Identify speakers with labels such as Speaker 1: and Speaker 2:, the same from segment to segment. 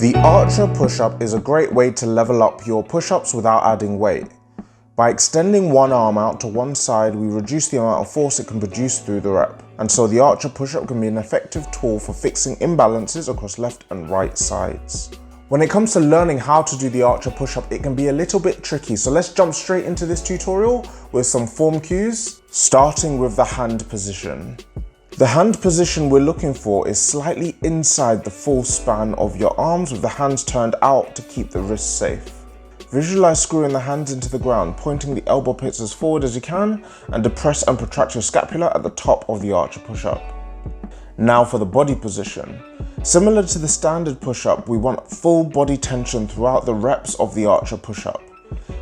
Speaker 1: The archer push-up is a great way to level up your push-ups without adding weight. By extending one arm out to one side, we reduce the amount of force it can produce through the rep. And so the archer push-up can be an effective tool for fixing imbalances across left and right sides. When it comes to learning how to do the archer push-up, it can be a little bit tricky. So let's jump straight into this tutorial with some form cues, starting with the hand position. The hand position we're looking for is slightly inside the full span of your arms with the hands turned out to keep the wrists safe. Visualize screwing the hands into the ground, pointing the elbow pits as forward as you can, and depress and protract your scapula at the top of the archer push-up. Now for the body position. Similar to the standard push-up, we want full body tension throughout the reps of the archer push-up.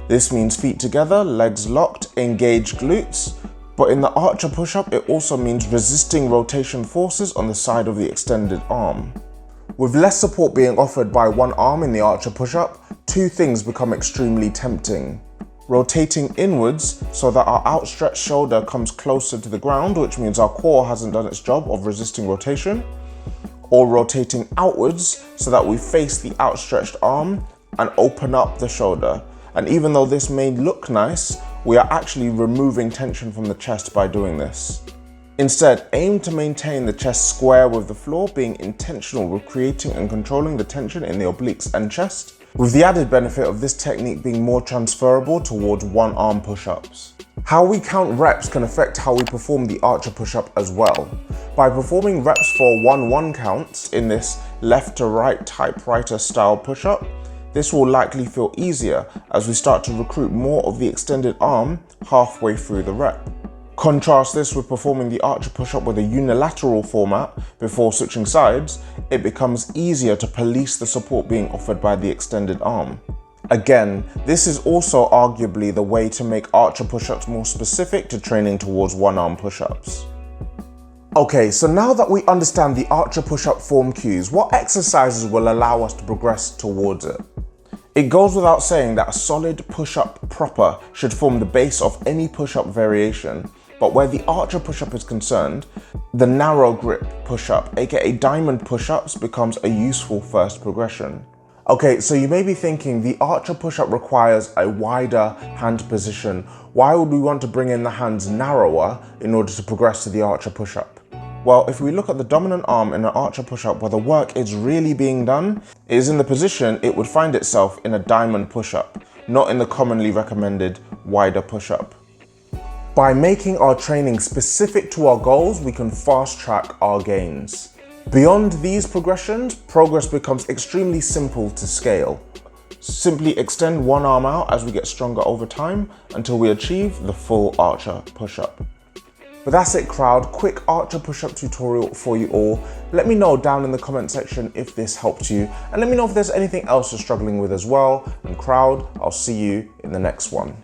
Speaker 1: This means feet together, legs locked, engaged glutes. But in the archer push-up, it also means resisting rotation forces on the side of the extended arm. With less support being offered by one arm in the archer push-up, two things become extremely tempting. Rotating inwards so that our outstretched shoulder comes closer to the ground, which means our core hasn't done its job of resisting rotation, or rotating outwards so that we face the outstretched arm and open up the shoulder. And even though this may look nice, we are actually removing tension from the chest by doing this. Instead, aim to maintain the chest square with the floor, being intentional with creating and controlling the tension in the obliques and chest, with the added benefit of this technique being more transferable towards one arm push-ups. How we count reps can affect how we perform the archer push-up as well. By performing reps for 1-1 counts in this left to right typewriter style push-up, this will likely feel easier as we start to recruit more of the extended arm halfway through the rep. Contrast this with performing the archer push-up with a unilateral format before switching sides. It becomes easier to police the support being offered by the extended arm. Again, this is also arguably the way to make archer push-ups more specific to training towards one-arm push-ups. Okay, so now that we understand the archer push-up form cues, what exercises will allow us to progress towards it? It goes without saying that a solid push-up proper should form the base of any push-up variation, but where the archer push-up is concerned, the narrow grip push-up, aka diamond push-ups, becomes a useful first progression. Okay, so you may be thinking the archer push-up requires a wider hand position. Why would we want to bring in the hands narrower in order to progress to the archer push-up? Well, if we look at the dominant arm in an archer push-up where the work is really being done, it is in the position it would find itself in a diamond push-up, not in the commonly recommended wider push-up. By making our training specific to our goals, we can fast-track our gains. Beyond these progressions, progress becomes extremely simple to scale. Simply extend one arm out as we get stronger over time until we achieve the full archer push-up. But that's it, crowd. Quick archer push-up tutorial for you all. Let me know down in the comment section if this helped you, and let me know if there's anything else you're struggling with as well. And crowd, I'll see you in the next one.